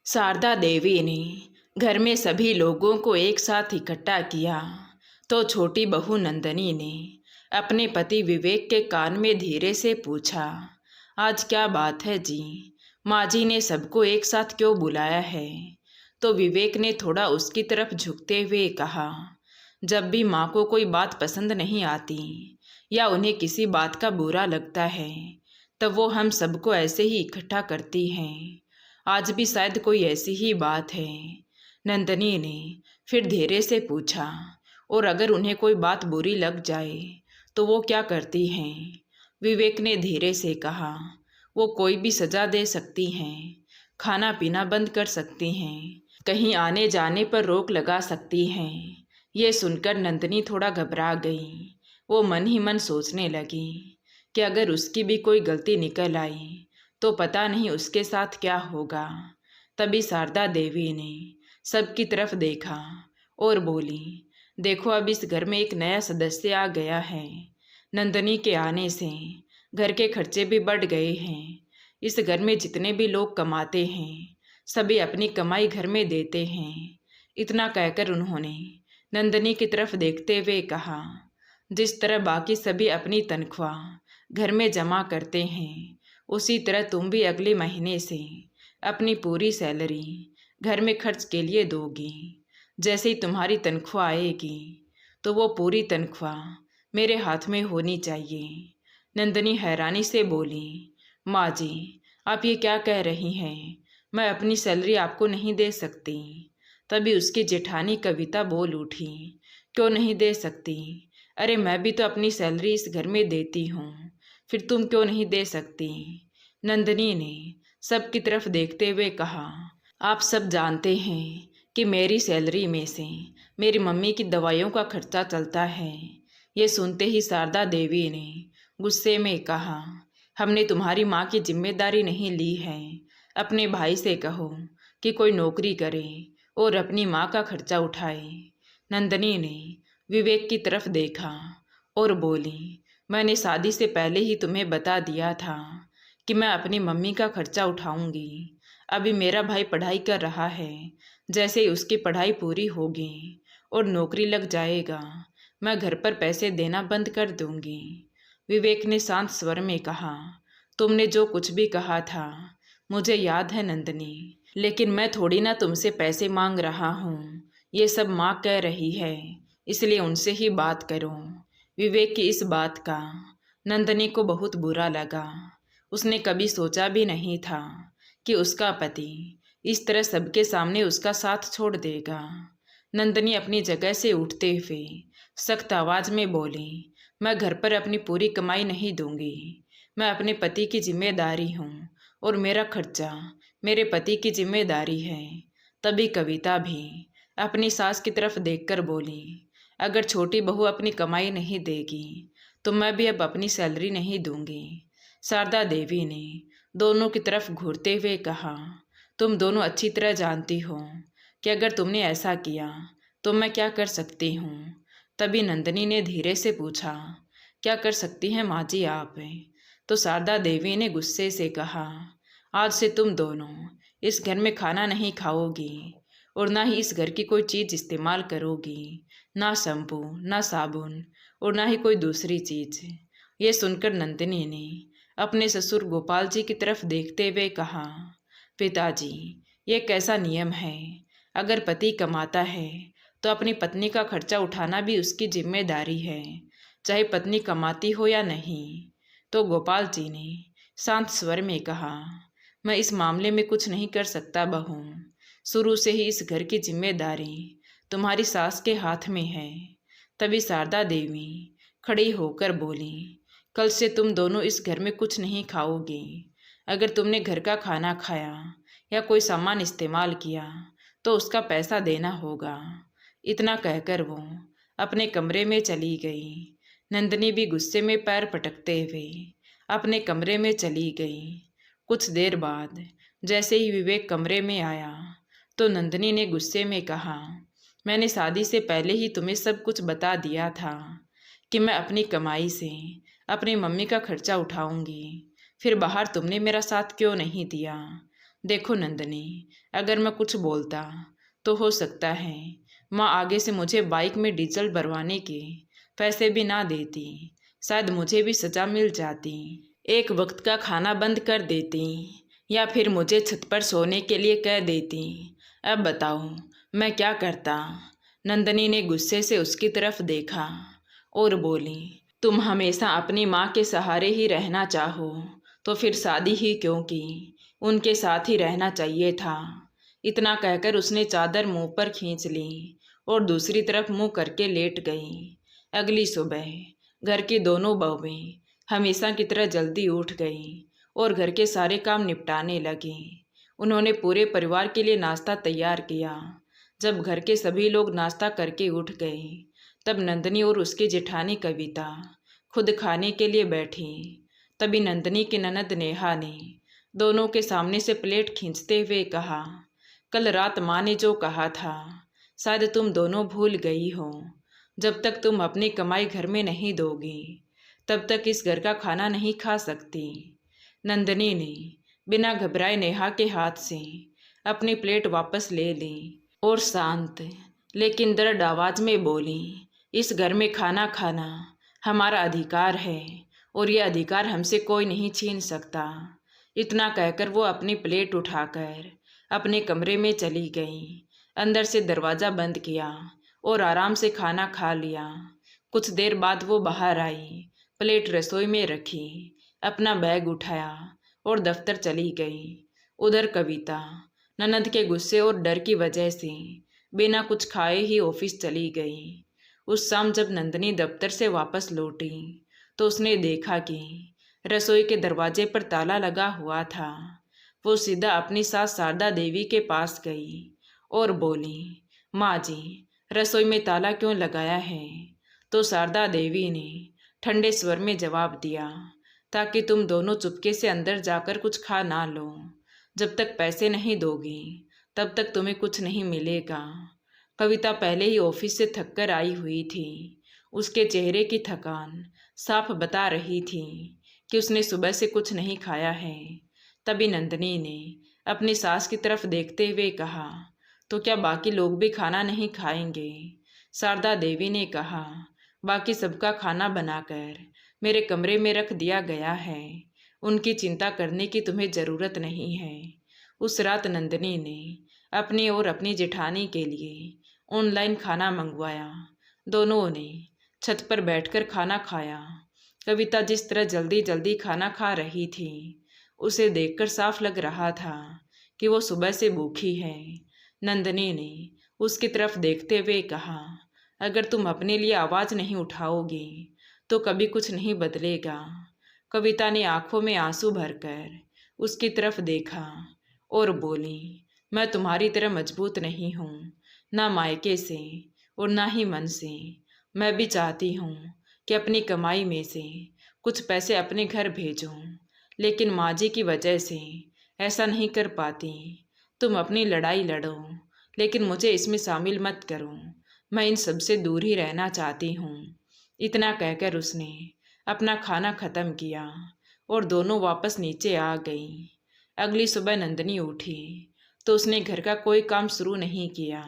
शारदा देवी ने घर में सभी लोगों को एक साथ इकट्ठा किया तो छोटी बहू नंदनी ने अपने पति विवेक के कान में धीरे से पूछा, आज क्या बात है जी? माँ जी ने सबको एक साथ क्यों बुलाया है? तो विवेक ने थोड़ा उसकी तरफ झुकते हुए कहा, जब भी माँ को कोई बात पसंद नहीं आती या उन्हें किसी बात का बुरा लगता है तब वो हम सबको ऐसे ही इकट्ठा करती हैं। आज भी शायद कोई ऐसी ही बात है। नंदनी ने फिर धीरे से पूछा, और अगर उन्हें कोई बात बुरी लग जाए तो वो क्या करती हैं? विवेक ने धीरे से कहा, वो कोई भी सजा दे सकती हैं, खाना पीना बंद कर सकती हैं, कहीं आने जाने पर रोक लगा सकती हैं। ये सुनकर नंदनी थोड़ा घबरा गई। वो मन ही मन सोचने लगी कि अगर उसकी भी कोई गलती निकल आई तो पता नहीं उसके साथ क्या होगा। तभी शारदा देवी ने सबकी तरफ देखा और बोली, देखो अब इस घर में एक नया सदस्य आ गया है। नंदनी के आने से घर के खर्चे भी बढ़ गए हैं। इस घर में जितने भी लोग कमाते हैं सभी अपनी कमाई घर में देते हैं। इतना कहकर उन्होंने नंदनी की तरफ देखते हुए कहा, जिस तरह बाकी सभी अपनी तनख्वाह घर में जमा करते हैं उसी तरह तुम भी अगले महीने से अपनी पूरी सैलरी घर में खर्च के लिए दोगी। जैसे ही तुम्हारी तनख्वाह आएगी तो वो पूरी तनख्वाह मेरे हाथ में होनी चाहिए। नंदनी हैरानी से बोली, माँ जी आप ये क्या कह रही हैं? मैं अपनी सैलरी आपको नहीं दे सकती। तभी उसकी जेठानी कविता बोल उठी, क्यों नहीं दे सकती? अरे मैं भी तो अपनी सैलरी इस घर में देती हूँ, फिर तुम क्यों नहीं दे सकती? नंदनी ने सबकी तरफ देखते हुए कहा, आप सब जानते हैं कि मेरी सैलरी में से मेरी मम्मी की दवाइयों का खर्चा चलता है। ये सुनते ही शारदा देवी ने गुस्से में कहा, हमने तुम्हारी माँ की जिम्मेदारी नहीं ली है। अपने भाई से कहो कि कोई नौकरी करे और अपनी माँ का खर्चा उठाए। नंदनी ने विवेक की तरफ देखा और बोली, मैंने शादी से पहले ही तुम्हें बता दिया था कि मैं अपनी मम्मी का खर्चा उठाऊंगी। अभी मेरा भाई पढ़ाई कर रहा है, जैसे ही उसकी पढ़ाई पूरी होगी और नौकरी लग जाएगा मैं घर पर पैसे देना बंद कर दूंगी। विवेक ने शांत स्वर में कहा, तुमने जो कुछ भी कहा था मुझे याद है नंदनी, लेकिन मैं थोड़ी ना तुमसे पैसे मांग रहा हूँ। ये सब माँ कह रही है, इसलिए उनसे ही बात करो। विवेक की इस बात का नंदनी को बहुत बुरा लगा। उसने कभी सोचा भी नहीं था कि उसका पति इस तरह सबके सामने उसका साथ छोड़ देगा। नंदनी अपनी जगह से उठते हुए सख्त आवाज में बोली, मैं घर पर अपनी पूरी कमाई नहीं दूंगी। मैं अपने पति की जिम्मेदारी हूँ और मेरा खर्चा मेरे पति की जिम्मेदारी है। तभी कविता भी अपनी सास की तरफ देखकर बोली, अगर छोटी बहू अपनी कमाई नहीं देगी तो मैं भी अब अपनी सैलरी नहीं दूंगी। शारदा देवी ने दोनों की तरफ घूरते हुए कहा, तुम दोनों अच्छी तरह जानती हो कि अगर तुमने ऐसा किया तो मैं क्या कर सकती हूँ। तभी नंदनी ने धीरे से पूछा, क्या कर सकती हैं माँ जी आप? तो शारदा देवी ने गुस्से से कहा, आज से तुम दोनों इस घर में खाना नहीं खाओगी और ना ही इस घर की कोई चीज़ इस्तेमाल करोगी, ना शैम्पू ना साबुन और ना ही कोई दूसरी चीज़। ये सुनकर नंदिनी ने अपने ससुर गोपाल जी की तरफ देखते हुए कहा, पिताजी ये कैसा नियम है? अगर पति कमाता है तो अपनी पत्नी का खर्चा उठाना भी उसकी जिम्मेदारी है, चाहे पत्नी कमाती हो या नहीं। तो गोपाल जी ने शांत स्वर में कहा, मैं इस मामले में कुछ नहीं कर सकता बहू। शुरू से ही इस घर की जिम्मेदारी तुम्हारी सास के हाथ में है। तभी शारदा देवी खड़ी होकर बोली, कल से तुम दोनों इस घर में कुछ नहीं खाओगी। अगर तुमने घर का खाना खाया या कोई सामान इस्तेमाल किया तो उसका पैसा देना होगा। इतना कहकर वो अपने कमरे में चली गई। नंदनी भी गुस्से में पैर पटकते हुए अपने कमरे में चली गई। कुछ देर बाद जैसे ही विवेक कमरे में आया तो नंदनी ने गुस्से में कहा, मैंने शादी से पहले ही तुम्हें सब कुछ बता दिया था कि मैं अपनी कमाई से अपनी मम्मी का खर्चा उठाऊंगी, फिर बाहर तुमने मेरा साथ क्यों नहीं दिया? देखो नंदनी, अगर मैं कुछ बोलता तो हो सकता है माँ आगे से मुझे बाइक में डीजल भरवाने के पैसे भी ना देती। शायद मुझे भी सजा मिल जाती, एक वक्त का खाना बंद कर देती, या फिर मुझे छत पर सोने के लिए कह देती। अब बताओ मैं क्या करता। नंदनी ने गुस्से से उसकी तरफ देखा और बोली, तुम हमेशा अपनी माँ के सहारे ही रहना चाहो तो फिर शादी ही क्यों की, उनके साथ ही रहना चाहिए था। इतना कहकर उसने चादर मुंह पर खींच ली और दूसरी तरफ मुंह करके लेट गई। अगली सुबह घर की दोनों बहुएं हमेशा की तरह जल्दी उठ गई और घर के सारे काम निपटाने लगी। उन्होंने पूरे परिवार के लिए नाश्ता तैयार किया। जब घर के सभी लोग नाश्ता करके उठ गए तब नंदनी और उसकी जेठानी कविता खुद खाने के लिए बैठी। तभी नंदनी की ननद नेहा ने दोनों के सामने से प्लेट खींचते हुए कहा, कल रात माँ ने जो कहा था शायद तुम दोनों भूल गई हो। जब तक तुम अपनी कमाई घर में नहीं दोगी तब तक इस घर का खाना नहीं खा सकती। नंदनी ने बिना घबराए नेहा के हाथ से अपनी प्लेट वापस ले ली और शांत लेकिन दृढ़ आवाज में बोली, इस घर में खाना खाना हमारा अधिकार है और ये अधिकार हमसे कोई नहीं छीन सकता। इतना कहकर वो अपनी प्लेट उठाकर अपने कमरे में चली गई। अंदर से दरवाज़ा बंद किया और आराम से खाना खा लिया। कुछ देर बाद वो बाहर आई, प्लेट रसोई में रखी, अपना बैग उठाया और दफ्तर चली गई। उधर कविता ननद के गुस्से और डर की वजह से बिना कुछ खाए ही ऑफिस चली गई। उस शाम जब नंदनी दफ्तर से वापस लौटी तो उसने देखा कि रसोई के दरवाजे पर ताला लगा हुआ था। वो सीधा अपनी सास शारदा देवी के पास गई और बोली, माँ जी, रसोई में ताला क्यों लगाया है? तो शारदा देवी ने ठंडे स्वर में जवाब दिया, ताकि तुम दोनों चुपके से अंदर जाकर कुछ खा ना लो। जब तक पैसे नहीं दोगी तब तक तुम्हें कुछ नहीं मिलेगा। कविता पहले ही ऑफिस से थक कर आई हुई थी। उसके चेहरे की थकान साफ बता रही थी कि उसने सुबह से कुछ नहीं खाया है। तभी नंदनी ने अपनी सास की तरफ देखते हुए कहा, तो क्या बाकी लोग भी खाना नहीं खाएंगे? शारदा देवी ने कहा, बाकी सबका खाना बनाकर मेरे कमरे में रख दिया गया है, उनकी चिंता करने की तुम्हें ज़रूरत नहीं है। उस रात नंदनी ने अपनी और अपनी जेठानी के लिए ऑनलाइन खाना मंगवाया। दोनों ने छत पर बैठकर खाना खाया। कविता जिस तरह जल्दी जल्दी खाना खा रही थी उसे देखकर साफ लग रहा था कि वो सुबह से भूखी है। नंदनी ने उसकी तरफ देखते हुए कहा, अगर तुम अपने लिए आवाज़ नहीं उठाओगी तो कभी कुछ नहीं बदलेगा। कविता ने आंखों में आंसू भरकर उसकी तरफ देखा और बोली, मैं तुम्हारी तरह मजबूत नहीं हूँ, ना मायके से और ना ही मन से। मैं भी चाहती हूँ कि अपनी कमाई में से कुछ पैसे अपने घर भेजूँ, लेकिन माँ जी की वजह से ऐसा नहीं कर पाती। तुम अपनी लड़ाई लड़ो, लेकिन मुझे इसमें शामिल मत करो। मैं इन सब से दूर ही रहना चाहती हूँ। इतना कहकर उसने अपना खाना ख़त्म किया और दोनों वापस नीचे आ गई। अगली सुबह नंदनी उठी तो उसने घर का कोई काम शुरू नहीं किया।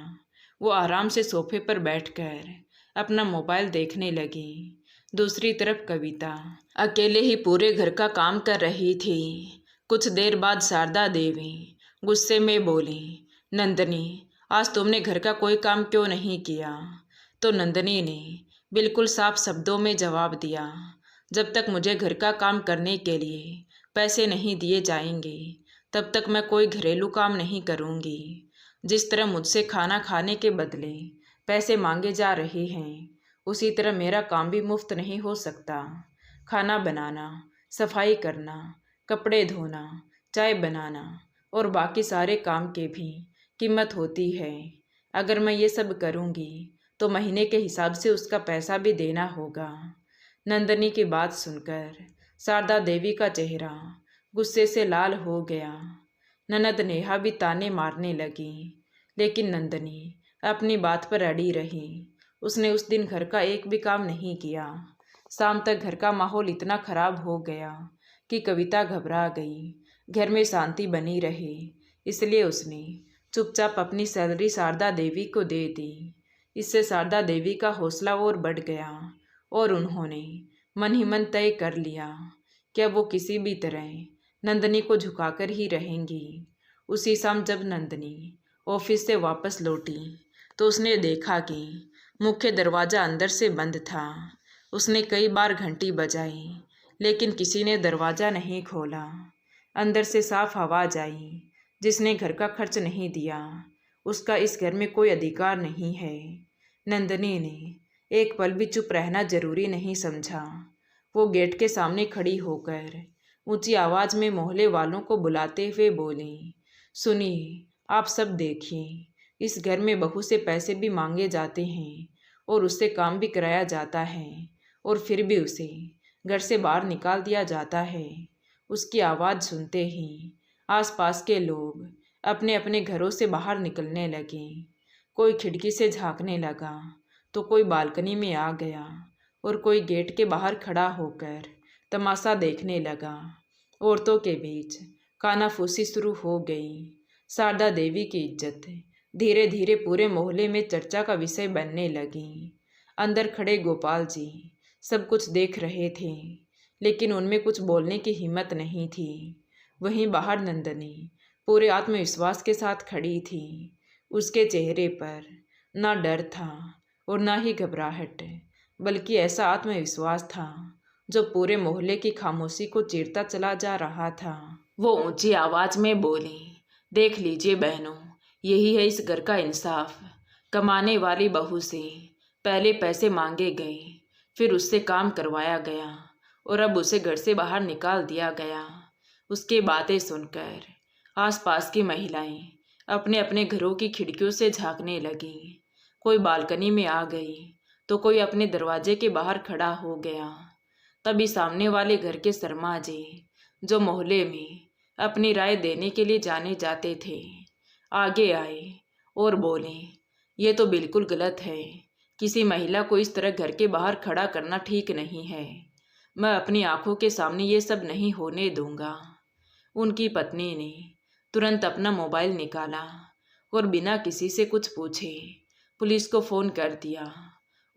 वो आराम से सोफे पर बैठकर अपना मोबाइल देखने लगी। दूसरी तरफ कविता अकेले ही पूरे घर का काम कर रही थी। कुछ देर बाद शारदा देवी गुस्से में बोली, नंदनी, आज तुमने घर का कोई काम क्यों नहीं किया? तो नंदनी ने बिल्कुल साफ शब्दों में जवाब दिया, जब तक मुझे घर का काम करने के लिए पैसे नहीं दिए जाएंगे तब तक मैं कोई घरेलू काम नहीं करूंगी। जिस तरह मुझसे खाना खाने के बदले पैसे मांगे जा रहे हैं उसी तरह मेरा काम भी मुफ्त नहीं हो सकता। खाना बनाना, सफाई करना, कपड़े धोना, चाय बनाना और बाकी सारे काम के भी कीमत होती है। अगर मैं ये सब करूंगी तो महीने के हिसाब से उसका पैसा भी देना होगा। नंदनी की बात सुनकर शारदा देवी का चेहरा गुस्से से लाल हो गया। ननद नेहा भी ताने मारने लगी, लेकिन नंदनी अपनी बात पर अड़ी रही। उसने उस दिन घर का एक भी काम नहीं किया। शाम तक घर का माहौल इतना खराब हो गया कि कविता घबरा गई। घर में शांति बनी रहे इसलिए उसने चुपचाप अपनी सैलरी शारदा देवी को दे दी। इससे शारदा देवी का हौसला और बढ़ गया और उन्होंने मन ही मन तय कर लिया कि अब वो किसी भी तरह नंदनी को झुकाकर ही रहेंगी। उसी शाम जब नंदनी ऑफिस से वापस लौटी तो उसने देखा कि मुख्य दरवाज़ा अंदर से बंद था। उसने कई बार घंटी बजाई लेकिन किसी ने दरवाज़ा नहीं खोला। अंदर से साफ आवाज़ आई, जिसने घर का खर्च नहीं दिया उसका इस घर में कोई अधिकार नहीं है। नंदनी ने एक पल भी चुप रहना जरूरी नहीं समझा। वो गेट के सामने खड़ी होकर ऊंची आवाज़ में मोहल्ले वालों को बुलाते हुए बोली, सुनिए, आप सब देखिए, इस घर में बहू से पैसे भी मांगे जाते हैं और उससे काम भी कराया जाता है और फिर भी उसे घर से बाहर निकाल दिया जाता है। उसकी आवाज़ सुनते ही आसपास के लोग अपने अपने घरों से बाहर निकलने लगे। कोई खिड़की से झांकने लगा तो कोई बालकनी में आ गया और कोई गेट के बाहर खड़ा होकर तमाशा देखने लगा। औरतों के बीच कानाफूसी शुरू हो गई। शारदा देवी की इज्जत धीरे धीरे पूरे मोहल्ले में चर्चा का विषय बनने लगी। अंदर खड़े गोपाल जी सब कुछ देख रहे थे लेकिन उनमें कुछ बोलने की हिम्मत नहीं थी। वहीं बाहर नंदनी पूरे आत्मविश्वास के साथ खड़ी थी। उसके चेहरे पर ना डर था और ना ही घबराहट, बल्कि ऐसा आत्मविश्वास था जो पूरे मोहल्ले की खामोशी को चीरता चला जा रहा था। वो ऊंची आवाज में बोली, देख लीजिए बहनों, यही है इस घर का इंसाफ। कमाने वाली बहू से पहले पैसे मांगे गए, फिर उससे काम करवाया गया और अब उसे घर से बाहर निकाल दिया गया। उसकी बातें सुनकर आसपास की महिलाएं अपने अपने घरों की खिड़कियों से झांकने लगीं। कोई बालकनी में आ गई तो कोई अपने दरवाजे के बाहर खड़ा हो गया। तभी सामने वाले घर के शर्मा जी, जो मोहल्ले में अपनी राय देने के लिए जाने जाते थे, आगे आए और बोले, ये तो बिल्कुल गलत है। किसी महिला को इस तरह घर के बाहर खड़ा करना ठीक नहीं है। मैं अपनी आंखों के सामने ये सब नहीं होने दूंगा। उनकी पत्नी ने तुरंत अपना मोबाइल निकाला और बिना किसी से कुछ पूछे पुलिस को फ़ोन कर दिया।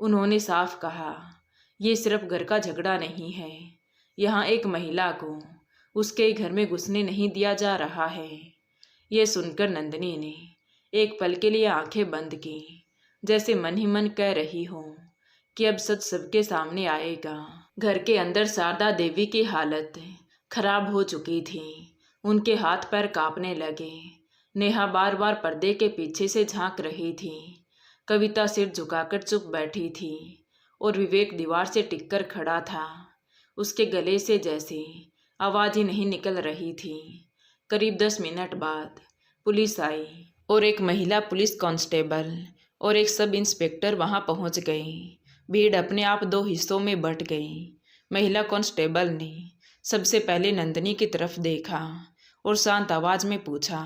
उन्होंने साफ कहा, ये सिर्फ घर का झगड़ा नहीं है, यहाँ एक महिला को उसके घर में घुसने नहीं दिया जा रहा है। ये सुनकर नंदिनी ने एक पल के लिए आंखें बंद की, जैसे मन ही मन कह रही हो कि अब सच सबके सामने आएगा। घर के अंदर शारदा देवी की हालत खराब हो चुकी थी। उनके हाथ पैर कांपने लगे। नेहा बार बार पर्दे के पीछे से झांक रही थी। कविता सिर झुकाकर चुप बैठी थी और विवेक दीवार से टिककर खड़ा था। उसके गले से जैसे आवाज़ ही नहीं निकल रही थी। करीब 10 मिनट बाद पुलिस आई और एक महिला पुलिस कांस्टेबल और एक सब इंस्पेक्टर वहां पहुंच गई। भीड़ अपने आप 2 हिस्सों में बंट गई। महिला कांस्टेबल ने सबसे पहले नंदिनी की तरफ देखा और शांत आवाज में पूछा,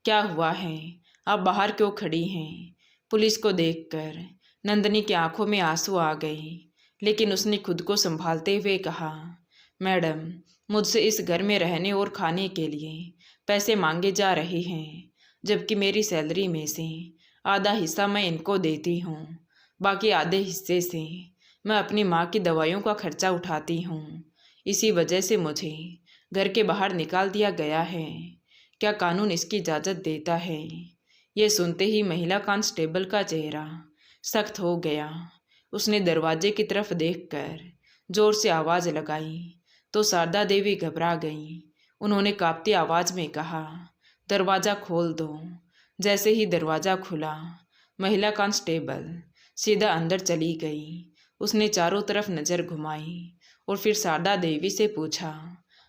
क्या हुआ है, आप बाहर क्यों खड़ी हैं? पुलिस को देखकर नंदिनी की आंखों में आंसू आ गए, लेकिन उसने खुद को संभालते हुए कहा, मैडम, मुझसे इस घर में रहने और खाने के लिए पैसे मांगे जा रहे हैं, जबकि मेरी सैलरी में से आधा हिस्सा मैं इनको देती हूँ। बाकी आधे हिस्से से मैं अपनी माँ की दवाइयों का खर्चा उठाती हूँ। इसी वजह से मुझे घर के बाहर निकाल दिया गया है। क्या कानून इसकी इजाज़त देता है? ये सुनते ही महिला कांस्टेबल का चेहरा सख्त हो गया। उसने दरवाजे की तरफ देखकर जोर से आवाज़ लगाई तो शारदा देवी घबरा गई। उन्होंने कांपती आवाज़ में कहा, दरवाज़ा खोल दो। जैसे ही दरवाज़ा खुला, महिला कांस्टेबल सीधा अंदर चली गई। उसने चारों तरफ नज़र घुमाई और फिर शारदा देवी से पूछा,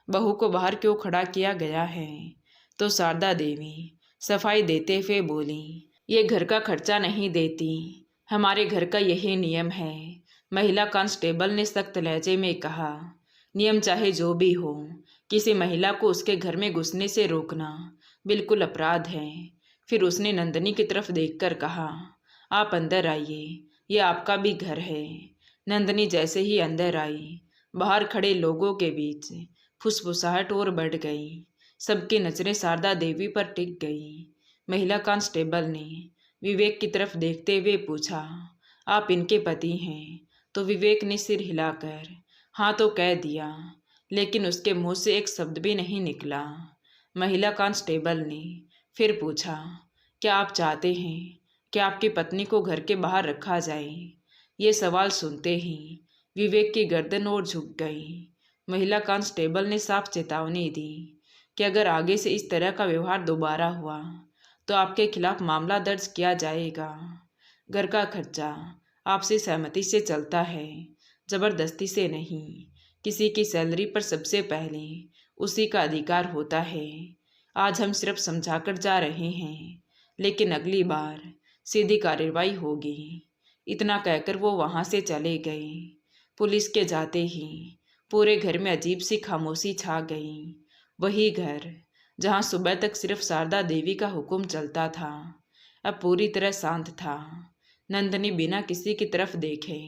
बहू को बाहर क्यों खड़ा किया गया है? तो शारदा देवी सफाई देते हुए बोली, ये घर का खर्चा नहीं देती, हमारे घर का यही नियम है। महिला कांस्टेबल ने सख्त लहजे में कहा, नियम चाहे जो भी हो, किसी महिला को उसके घर में घुसने से रोकना बिल्कुल अपराध है। फिर उसने नंदिनी की तरफ देखकर कहा, आप अंदर आइए, ये आपका भी घर है। नंदिनी जैसे ही अंदर आई, बाहर खड़े लोगों के बीच फुसफुसाहट और बढ़ गई। सबकी नजरें शारदा देवी पर टिक गई। महिला कांस्टेबल ने विवेक की तरफ देखते हुए पूछा, आप इनके पति हैं? तो विवेक ने सिर हिलाकर हाँ तो कह दिया, लेकिन उसके मुंह से एक शब्द भी नहीं निकला। महिला कांस्टेबल ने फिर पूछा, क्या आप चाहते हैं कि आपकी पत्नी को घर के बाहर रखा जाए? ये सवाल सुनते ही विवेक की गर्दन और झुक गई। महिला कांस्टेबल ने साफ चेतावनी दी कि अगर आगे से इस तरह का व्यवहार दोबारा हुआ तो आपके खिलाफ मामला दर्ज किया जाएगा। घर का खर्चा आपसी सहमति से चलता है, जबरदस्ती से नहीं। किसी की सैलरी पर सबसे पहले उसी का अधिकार होता है। आज हम सिर्फ समझाकर जा रहे हैं, लेकिन अगली बार सीधी कार्रवाई होगी। इतना कहकर वो वहां से चले गए। पुलिस के जाते ही पूरे घर में अजीब सी खामोशी छा गई। वही घर जहां सुबह तक सिर्फ शारदा देवी का हुक्म चलता था, अब पूरी तरह शांत था। नंदनी बिना किसी की तरफ देखे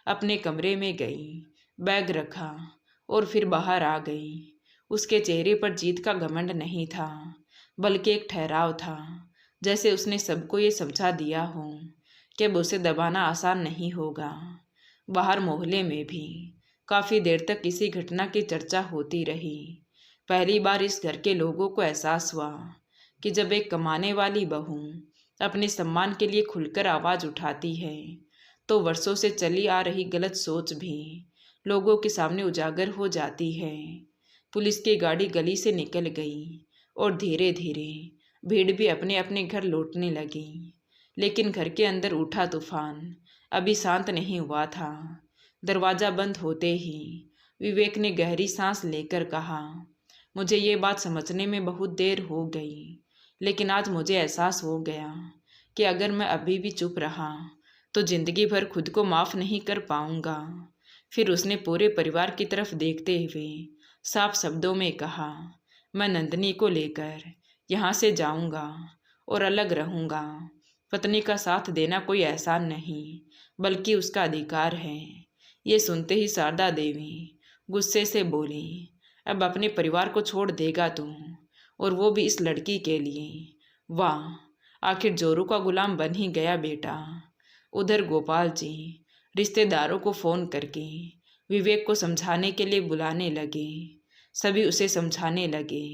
अपने कमरे में गई, बैग रखा और फिर बाहर आ गई। उसके चेहरे पर जीत का घमंड नहीं था, बल्कि एक ठहराव था, जैसे उसने सबको ये समझा दिया हो कि अब उसे दबाना आसान नहीं होगा। बाहर मोहल्ले में भी काफ़ी देर तक इसी घटना की चर्चा होती रही। पहली बार इस घर के लोगों को एहसास हुआ कि जब एक कमाने वाली बहू अपने सम्मान के लिए खुलकर आवाज़ उठाती है, तो वर्षों से चली आ रही गलत सोच भी लोगों के सामने उजागर हो जाती है। पुलिस की गाड़ी गली से निकल गई और धीरे धीरे भीड़ भी अपने अपने घर लौटने लगी। लेकिन घर के अंदर उठा तूफान अभी शांत नहीं हुआ था। दरवाज़ा बंद होते ही विवेक ने गहरी सांस लेकर कहा, मुझे ये बात समझने में बहुत देर हो गई, लेकिन आज मुझे एहसास हो गया कि अगर मैं अभी भी चुप रहा तो जिंदगी भर खुद को माफ़ नहीं कर पाऊंगा। फिर उसने पूरे परिवार की तरफ देखते हुए साफ शब्दों में कहा, मैं नंदनी को लेकर यहाँ से जाऊंगा और अलग रहूंगा। पत्नी का साथ देना कोई एहसान नहीं, बल्कि उसका अधिकार है। ये सुनते ही शारदा देवी गुस्से से बोली, अब अपने परिवार को छोड़ देगा तू, और वो भी इस लड़की के लिए? वाह, आखिर जोरू का गुलाम बन ही गया बेटा। उधर गोपाल जी रिश्तेदारों को फ़ोन करके विवेक को समझाने के लिए बुलाने लगे। सभी उसे समझाने लगे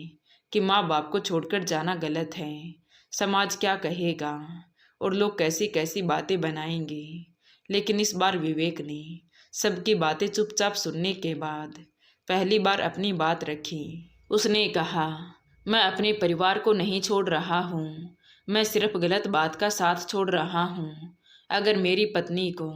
कि माँ बाप को छोड़कर जाना गलत है, समाज क्या कहेगा और लोग कैसी कैसी बातें बनाएंगे। लेकिन इस बार विवेक ने सबकी बातें चुपचाप सुनने के बाद पहली बार अपनी बात रखी। उसने कहा, मैं अपने परिवार को नहीं छोड़ रहा हूँ, मैं सिर्फ गलत बात का साथ छोड़ रहा हूँ। अगर मेरी पत्नी को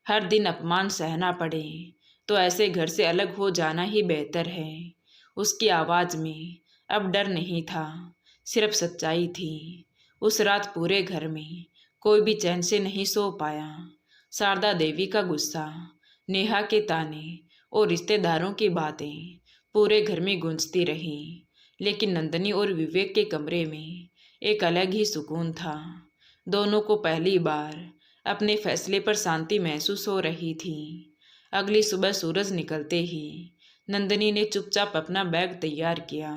हर दिन अपमान सहना पड़े तो ऐसे घर से अलग हो जाना ही बेहतर है। उसकी आवाज़ में अब डर नहीं था, सिर्फ सच्चाई थी। उस रात पूरे घर में कोई भी चैन से नहीं सो पाया। शारदा देवी का गुस्सा, नेहा के ताने और रिश्तेदारों की बातें पूरे घर में गूंजती रही। लेकिन नंदनी और विवेक के कमरे में एक अलग ही सुकून था। दोनों को पहली बार अपने फैसले पर शांति महसूस हो रही थी। अगली सुबह सूरज निकलते ही नंदनी ने चुपचाप अपना बैग तैयार किया।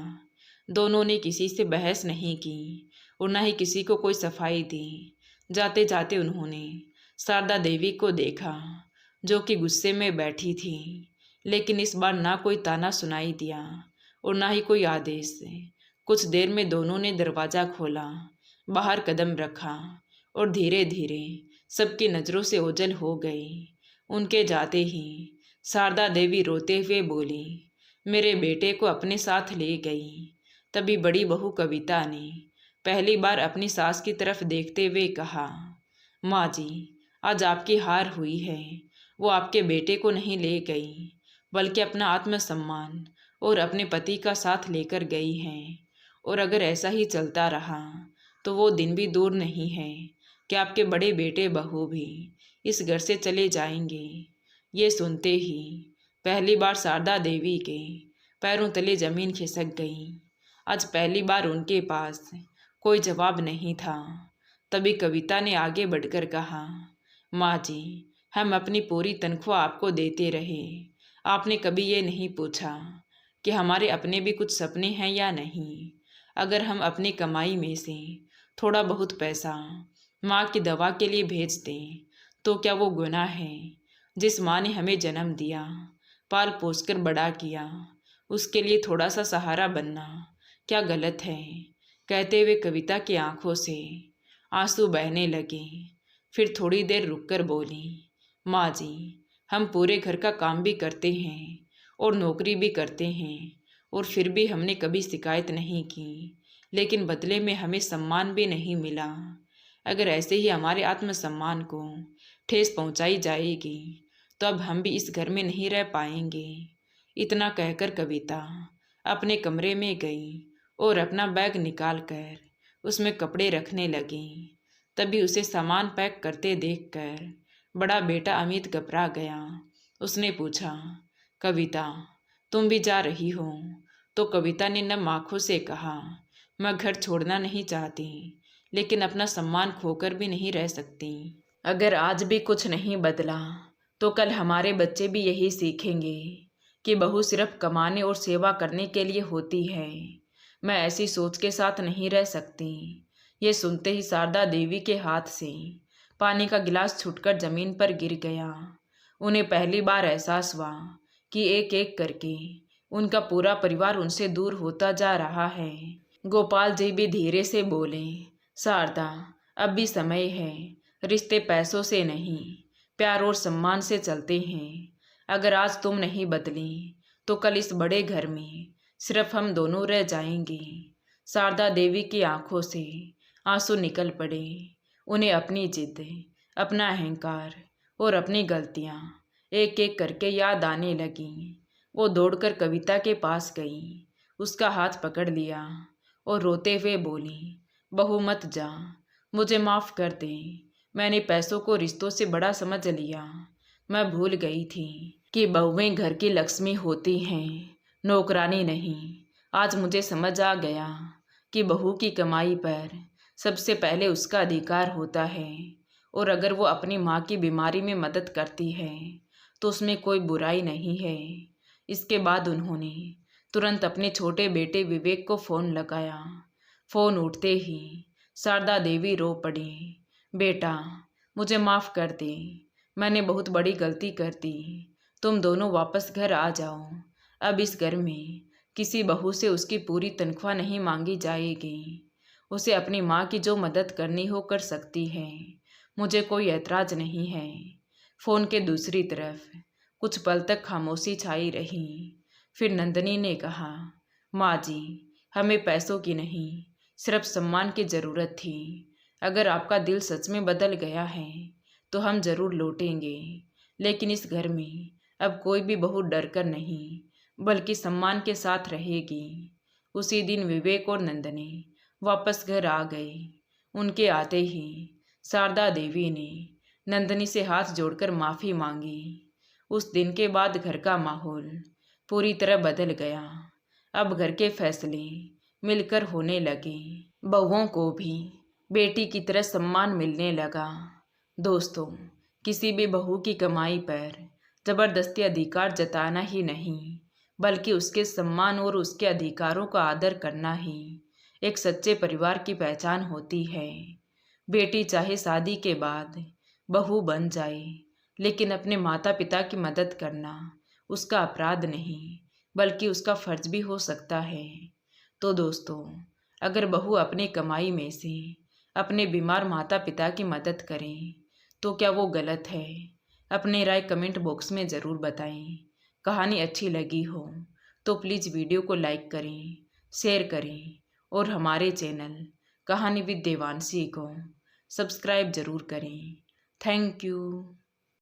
दोनों ने किसी से बहस नहीं की और न ही किसी को कोई सफाई दी। जाते जाते उन्होंने शारदा देवी को देखा, जो कि गुस्से में बैठी थी, लेकिन इस बार ना कोई ताना सुनाई दिया और ना ही कोई आदेश। कुछ देर में दोनों ने दरवाज़ा खोला, बाहर कदम रखा और धीरे धीरे सबकी नज़रों से ओझल हो गई। उनके जाते ही शारदा देवी रोते हुए बोली, मेरे बेटे को अपने साथ ले गई। तभी बड़ी बहू कविता ने पहली बार अपनी सास की तरफ देखते हुए कहा, माँ जी, आज आपकी हार हुई है। वो आपके बेटे को नहीं ले गई, बल्कि अपना आत्मसम्मान और अपने पति का साथ लेकर गई हैं। और अगर ऐसा ही चलता रहा तो वो दिन भी दूर नहीं है कि आपके बड़े बेटे बहू भी इस घर से चले जाएंगे। ये सुनते ही पहली बार शारदा देवी के पैरों तले जमीन खिसक गई। आज पहली बार उनके पास कोई जवाब नहीं था। तभी कविता ने आगे बढ़कर कहा, माँ जी, हम अपनी पूरी तनख्वाह आपको देते रहे, आपने कभी ये नहीं पूछा कि हमारे अपने भी कुछ सपने हैं या नहीं। अगर हम अपनी कमाई में से थोड़ा बहुत पैसा माँ की दवा के लिए भेज दें तो क्या वो गुनाह है? जिस माँ ने हमें जन्म दिया, पाल पोस कर बड़ा किया, उसके लिए थोड़ा सा सहारा बनना क्या गलत है? कहते हुए कविता की आंखों से आंसू बहने लगे। फिर थोड़ी देर रुककर बोली, माँ जी, हम पूरे घर का काम भी करते हैं और नौकरी भी करते हैं और फिर भी हमने कभी शिकायत नहीं की, लेकिन बदले में हमें सम्मान भी नहीं मिला। अगर ऐसे ही हमारे आत्मसम्मान को ठेस पहुंचाई जाएगी तो अब हम भी इस घर में नहीं रह पाएंगे। इतना कहकर कविता अपने कमरे में गई और अपना बैग निकालकर उसमें कपड़े रखने लगी। तभी उसे सामान पैक करते देखकर बड़ा बेटा अमित घबरा गया। उसने पूछा, कविता, तुम भी जा रही हो? तो कविता ने नम आंखों से कहा, मैं घर छोड़ना नहीं चाहती, लेकिन अपना सम्मान खोकर भी नहीं रह सकती। अगर आज भी कुछ नहीं बदला तो कल हमारे बच्चे भी यही सीखेंगे कि बहू सिर्फ कमाने और सेवा करने के लिए होती है। मैं ऐसी सोच के साथ नहीं रह सकती। ये सुनते ही शारदा देवी के हाथ से पानी का गिलास छूटकर जमीन पर गिर गया। उन्हें पहली बार एहसास हुआ कि एक एक करके उनका पूरा परिवार उनसे दूर होता जा रहा है। गोपाल जी भी धीरे से बोले, शारदा, अब भी समय है। रिश्ते पैसों से नहीं, प्यार और सम्मान से चलते हैं। अगर आज तुम नहीं बदली तो कल इस बड़े घर में सिर्फ हम दोनों रह जाएंगे। शारदा देवी की आंखों से आंसू निकल पड़े। उन्हें अपनी जिद, अपना अहंकार और अपनी गलतियां एक एक करके याद आने लगीं। वो दौड़कर कविता के पास गई, उसका हाथ पकड़ लिया और रोते हुए बोली, बहू मत जा, मुझे माफ़ कर दे। मैंने पैसों को रिश्तों से बड़ा समझ लिया। मैं भूल गई थी कि बहुएं घर की लक्ष्मी होती हैं, नौकरानी नहीं। आज मुझे समझ आ गया कि बहू की कमाई पर सबसे पहले उसका अधिकार होता है, और अगर वो अपनी माँ की बीमारी में मदद करती है तो उसमें कोई बुराई नहीं है। इसके बाद उन्होंने तुरंत अपने छोटे बेटे विवेक को फ़ोन लगाया। फ़ोन उठते ही शारदा देवी रो पड़ी, बेटा, मुझे माफ़ कर दे, मैंने बहुत बड़ी गलती कर दी। तुम दोनों वापस घर आ जाओ। अब इस घर में किसी बहू से उसकी पूरी तनख्वाह नहीं मांगी जाएगी। उसे अपनी माँ की जो मदद करनी हो कर सकती है। मुझे कोई ऐतराज़ नहीं है। फ़ोन के दूसरी तरफ कुछ पल तक खामोशी छाई रही। फिर नंदनी ने कहा, माँ जी, हमें पैसों की नहीं, सिर्फ सम्मान की ज़रूरत थी। अगर आपका दिल सच में बदल गया है तो हम ज़रूर लौटेंगे, लेकिन इस घर में अब कोई भी बहू डर कर नहीं, बल्कि सम्मान के साथ रहेगी। उसी दिन विवेक और नंदनी वापस घर आ गए। उनके आते ही शारदा देवी ने नंदनी से हाथ जोड़कर माफ़ी मांगी। उस दिन के बाद घर का माहौल पूरी तरह बदल गया। अब घर के फैसले मिलकर होने लगे। बहुओं को भी बेटी की तरह सम्मान मिलने लगा। दोस्तों, किसी भी बहू की कमाई पर ज़बरदस्ती अधिकार जताना ही नहीं, बल्कि उसके सम्मान और उसके अधिकारों का आदर करना ही एक सच्चे परिवार की पहचान होती है। बेटी चाहे शादी के बाद बहू बन जाए, लेकिन अपने माता पिता की मदद करना उसका अपराध नहीं, बल्कि उसका फर्ज भी हो सकता है। तो दोस्तों, अगर बहू अपनी कमाई में से अपने बीमार माता पिता की मदद करें तो क्या वो गलत है? अपने राय कमेंट बॉक्स में ज़रूर बताएं। कहानी अच्छी लगी हो तो प्लीज़ वीडियो को लाइक करें, शेयर करें और हमारे चैनल कहानी विद देवांशी को सब्सक्राइब ज़रूर करें। Thank you.